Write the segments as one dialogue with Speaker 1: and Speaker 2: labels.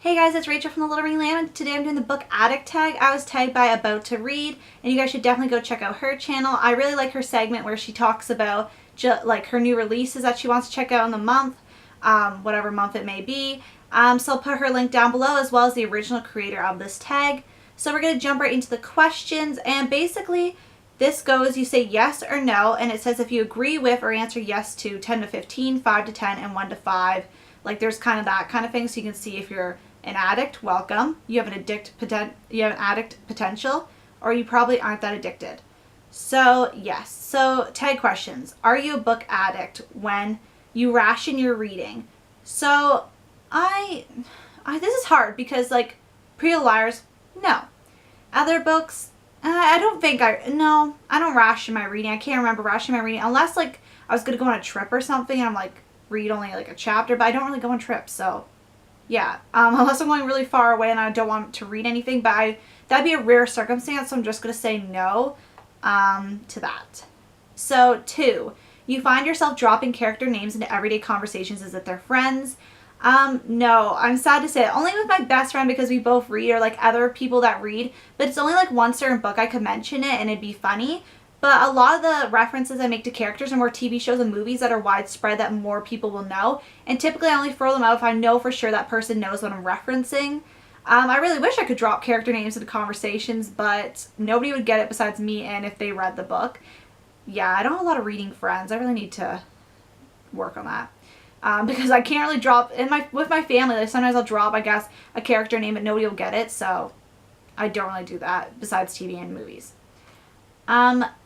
Speaker 1: Hey guys, it's Rachel from the Little Ring Land, and today I'm doing the book Addict Tag. I was tagged by About to Read, and you guys should definitely go check out her channel. I really like her segment where she talks about like her new releases that she wants to check out in the month, whatever month it may be. So I'll put her link down below, as well as the original creator of this tag. So we're going to jump right into the questions, and basically this goes, you say yes or no, and it says if you agree with or answer yes to 10 to 15, 5 to 10, and 1 to 5. Like there's kind of that kind of thing, so you can see if you're an addict, welcome. You have an addict potential, or you probably aren't that addicted. So yes. So tag questions. Are you a book addict when you ration your reading? So I this is hard because like Pretty Little Liars, no. Other books, I don't ration my reading. I can't remember rationing my reading unless like I was gonna go on a trip or something and I'm like read only like a chapter, but I don't really go on trips, so yeah, unless I'm going really far away and I don't want to read anything, but that'd be a rare circumstance, so I'm just going to say no to that. So 2, you find yourself dropping character names into everyday conversations as if they're friends. No, I'm sad to say it. Only with my best friend because we both read, or like other people that read, but it's only like one certain book I could mention it and it'd be funny. But a lot of the references I make to characters are more TV shows and movies that are widespread that more people will know. And typically I only throw them out if I know for sure that person knows what I'm referencing. I really wish I could drop character names into conversations, but nobody would get it besides me and if they read the book. Yeah, I don't have a lot of reading friends. I really need to work on that. Because I can't really drop, with my family, like sometimes I'll drop, I guess, a character name but nobody will get it. So I don't really do that besides TV and movies.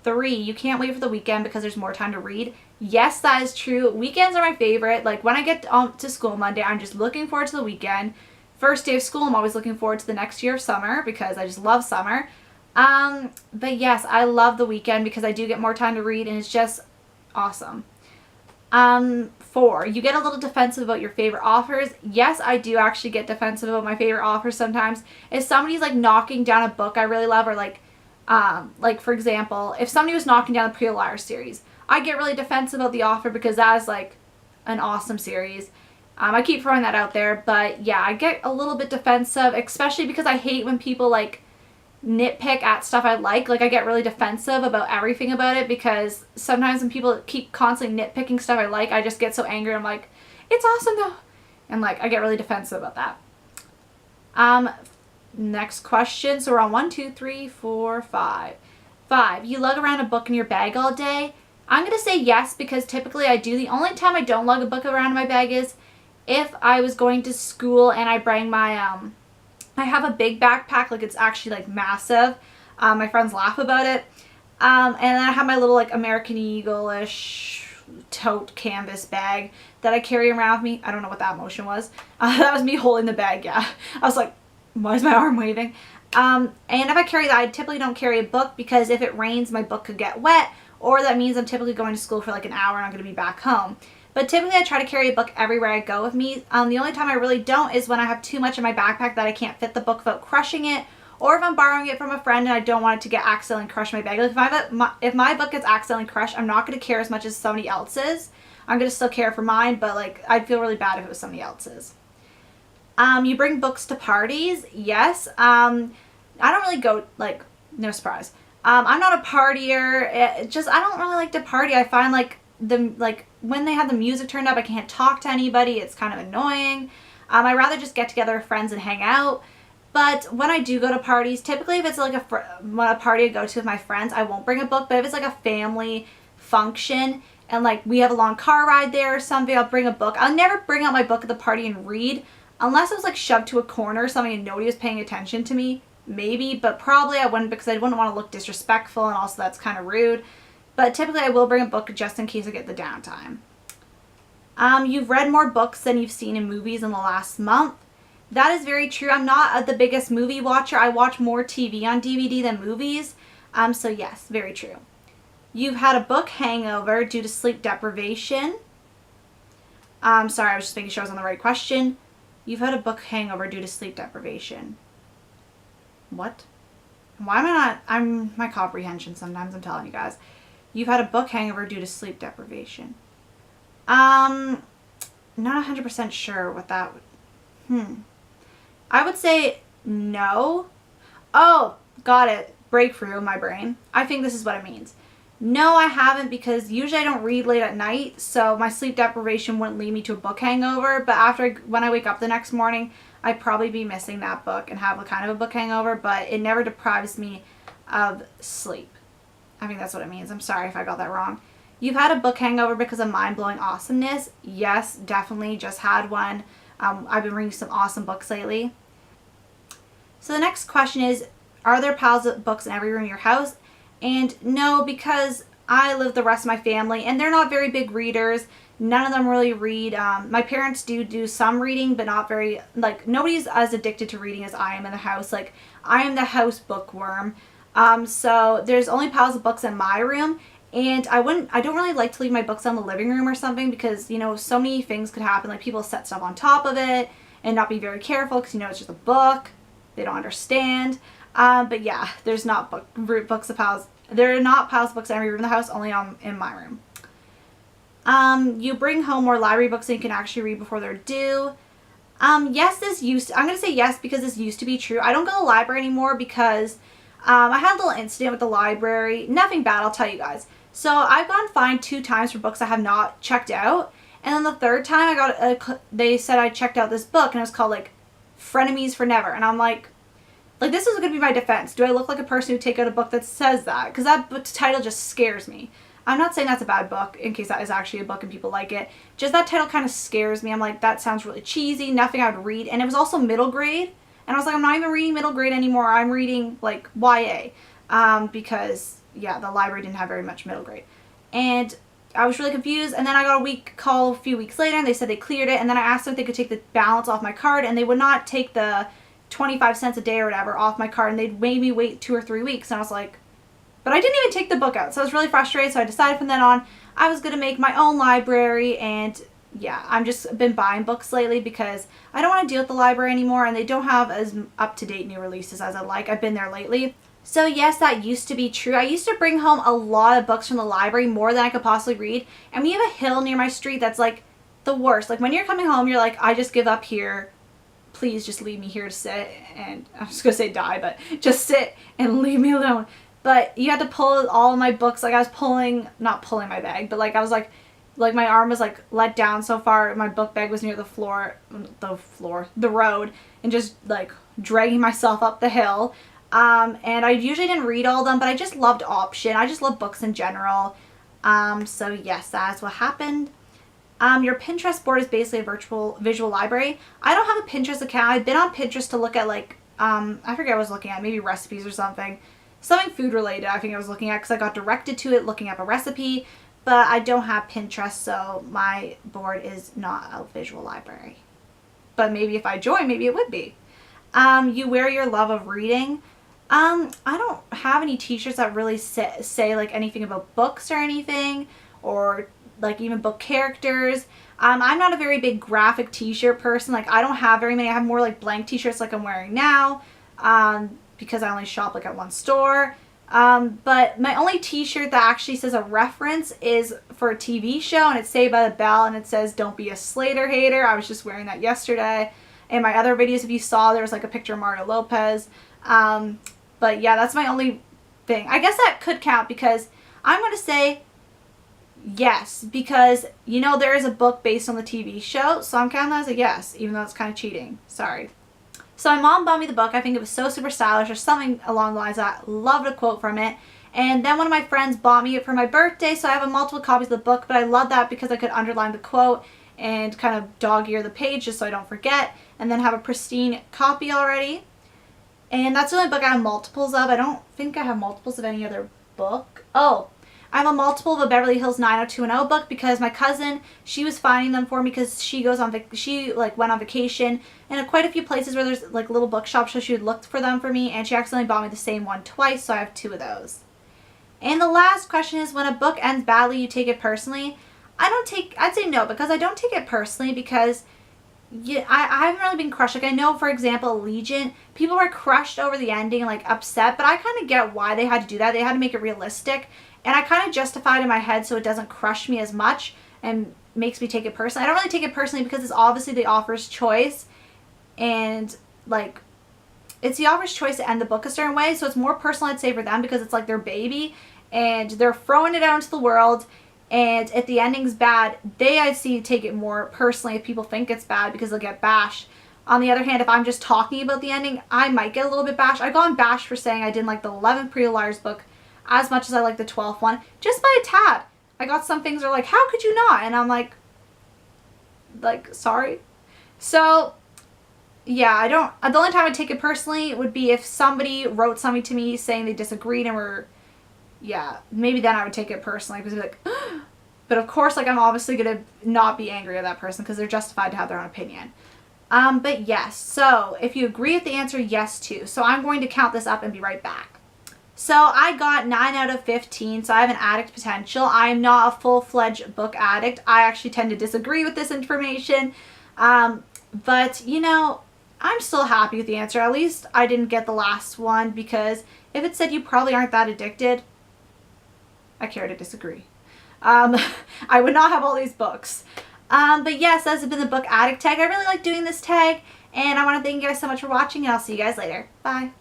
Speaker 1: 3, you can't wait for the weekend because there's more time to read. Yes, that is true. Weekends are my favorite. Like when I get to school Monday, I'm just looking forward to the weekend. First day of school, I'm always looking forward to the next year of summer because I just love summer. But yes, I love the weekend because I do get more time to read and it's just awesome. 4, you get a little defensive about your favorite authors. Yes, I do actually get defensive about my favorite authors sometimes. If somebody's like knocking down a book I really love, or like for example, if somebody was knocking down the Pretty Little Liars series, I get really defensive about the author because that is like an awesome series. I keep throwing that out there, but yeah, I get a little bit defensive, especially because I hate when people like nitpick at stuff I like. Like I get really defensive about everything about it because sometimes when people keep constantly nitpicking stuff I like, I just get so angry. I'm like, it's awesome though. And like, I get really defensive about that. Next question. So we're on 1, 2, 3, 4, 5. 5, you lug around a book in your bag all day. I'm going to say yes because typically I do. The only time I don't lug a book around in my bag is if I was going to school and I bring my, I have a big backpack, like it's actually like massive. My friends laugh about it. And then I have my little like American Eagle-ish tote canvas bag that I carry around with me. I don't know what that motion was. That was me holding the bag, yeah. I was like, why is my arm waving? And if I carry that, I typically don't carry a book because if it rains, my book could get wet, or that means I'm typically going to school for like an hour and I'm going to be back home. But typically I try to carry a book everywhere I go with me. The only time I really don't is when I have too much in my backpack that I can't fit the book without crushing it, or if I'm borrowing it from a friend and I don't want it to get accidentally crushed in my bag. Like if my book gets accidentally crushed, I'm not going to care as much as somebody else's. I'm going to still care for mine, but like I'd feel really bad if it was somebody else's. You bring books to parties. Yes. I don't really go, like, no surprise. I'm not a partier. I don't really like to party. I find like when they have the music turned up, I can't talk to anybody. It's kind of annoying. I'd rather just get together with friends and hang out. But when I do go to parties, typically if it's like a party I go to with my friends, I won't bring a book. But if it's like a family function and like we have a long car ride there or something, I'll bring a book. I'll never bring out my book at the party and read. Unless it was like shoved to a corner or something and nobody was paying attention to me, maybe, but probably I wouldn't because I wouldn't want to look disrespectful and also that's kind of rude. But typically I will bring a book just in case I get the downtime. You've read more books than you've seen in movies in the last month. That is very true. I'm not the biggest movie watcher. I watch more TV on DVD than movies. So yes, very true. You've had a book hangover due to sleep deprivation. Sorry, I was just making sure I was on the right question. You've had a book hangover due to sleep deprivation. What? Why am I not? My comprehension sometimes, I'm telling you guys. You've had a book hangover due to sleep deprivation. Not 100% sure what that would. I would say no. Oh, got it. Breakthrough in my brain. I think this is what it means. No, I haven't, because usually I don't read late at night, so my sleep deprivation wouldn't lead me to a book hangover. But when I wake up the next morning, I'd probably be missing that book and have a kind of a book hangover, but it never deprives me of sleep. I think that's what it means. I'm sorry if I got that wrong. You've had a book hangover because of mind-blowing awesomeness. Yes, definitely. Just had one. I've been reading some awesome books lately. So the next question is, are there piles of books in every room in your house? And no, because I live the rest of my family and they're not very big readers. None of them really read. My parents do some reading, but not very, like, nobody's as addicted to reading as I am in the house. Like, I am the house bookworm. So there's only piles of books in my room, and I don't really like to leave my books on the living room or something, because, you know, so many things could happen. Like, people set stuff on top of it and not be very careful because, you know, it's just a book. They don't understand. But yeah, there's not books of piles. There are not piles of books in every room in the house, only in my room. You bring home more library books than you can actually read before they're due. Yes, I'm going to say yes because this used to be true. I don't go to the library anymore because I had a little incident with the library. Nothing bad, I'll tell you guys. So I've gotten fined 2 times for books I have not checked out. And then the third time they said I checked out this book, and it was called, like, Frenemies for Never. And I'm like, this is going to be my defense. Do I look like a person who take out a book that says that? Because that title just scares me. I'm not saying that's a bad book, in case that is actually a book and people like it. Just that title kind of scares me. I'm like, that sounds really cheesy. Nothing I would read. And it was also middle grade. And I was like, I'm not even reading middle grade anymore. I'm reading, like, YA. Because, yeah, the library didn't have very much middle grade. And I was really confused. And then I got a call a few weeks later, and they said they cleared it. And then I asked them if they could take the balance off my card, and they would not take the 25 cents a day or whatever off my card, and they'd made me wait 2 or 3 weeks. And I was like, but I didn't even take the book out. So I was really frustrated. So I decided from then on I was going to make my own library. And yeah, I've just been buying books lately because I don't want to deal with the library anymore, and they don't have as up-to-date new releases as I like. I've been there lately. So yes, that used to be true. I used to bring home a lot of books from the library, more than I could possibly read. And we have a hill near my street that's like the worst. Like, when you're coming home, you're like, I just give up here. Please just leave me here to sit, and I'm just going to say die, but just sit and leave me alone. But you had to pull all of my books. Like, I was not pulling my bag, but like I was like my arm was like let down so far. My book bag was near the road, and just like dragging myself up the hill. And I usually didn't read all of them, but I just loved option. I just love books in general. So yes, that's what happened. Your Pinterest board is basically a visual library. I don't have a Pinterest account. I've been on Pinterest to look at, like, I forget what I was looking at, maybe recipes or something. Something food related I think I was looking at, because I got directed to it looking up a recipe. But I don't have Pinterest, so my board is not a visual library. But maybe if I join, maybe it would be. You wear your love of reading. I don't have any t-shirts that really say like anything about books or anything, or like even book characters. I'm not a very big graphic t-shirt person. Like, I don't have very many. I have more like blank t-shirts like I'm wearing now, because I only shop like at one store. But my only t-shirt that actually says a reference is for a TV show, and it's Saved by the Bell, and it says "Don't be a Slater hater." I was just wearing that yesterday. In my other videos, if you saw, there was like a picture of Mario Lopez. But yeah, that's my only thing. I guess that could count, because I'm going to say yes, because, you know, there is a book based on the TV show, so I'm counting that as a yes, even though it's kind of cheating. Sorry. So my mom bought me the book. I think it was so super stylish, or something along the lines of that. Loved a quote from it. And then one of my friends bought me it for my birthday, so I have multiple copies of the book, but I love that because I could underline the quote and kind of dog-ear the page just so I don't forget, and then have a pristine copy already. And that's the only book I have multiples of. I don't think I have multiples of any other book. Oh, I have a multiple of a Beverly Hills 90210 book, because my cousin, she was finding them for me, because she goes on she like went on vacation and quite a few places where there's like little bookshops, so she would look for them for me, and she accidentally bought me the same one twice, so I have 2 of those. And the last question is, when a book ends badly, you take it personally? I'd say no, because I don't take it personally, because yeah, I haven't really been crushed. Like, I know, for example, Allegiant, people were crushed over the ending and like upset, but I kind of get why they had to do that. They had to make it realistic, and I kind of justified in my head so it doesn't crush me as much and makes me take it personally. I don't really take it personally because it's obviously the author's choice, and like, it's the author's choice to end the book a certain way, so it's more personal, I'd say, for them, because it's like their baby and they're throwing it out into the world, and if the ending's bad, they, I see, take it more personally if people think it's bad because they'll get bashed. On the other hand, if I'm just talking about the ending, I might get a little bit bashed. I got bashed for saying I didn't like the 11th Pretty Little Liars book as much as I like the 12th one, just by a tad. I got some things that are like, how could you not? And I'm like, sorry. So yeah, I don't, the only time I'd take it personally would be if somebody wrote something to me saying they disagreed and were, yeah, maybe then I would take it personally, because I'd be like, but of course, like, I'm obviously going to not be angry at that person because they're justified to have their own opinion. But yes, so if you agree with the answer, yes too. So I'm going to count this up and be right back. So I got 9 out of 15, so I have an addict potential. I'm not a full-fledged book addict. I actually tend to disagree with this information. But, you know, I'm still happy with the answer. At least I didn't get the last one, because if it said you probably aren't that addicted, I care to disagree. I would not have all these books. But yes, that's been the book Addict Tag. I really like doing this tag, and I want to thank you guys so much for watching, and I'll see you guys later. Bye.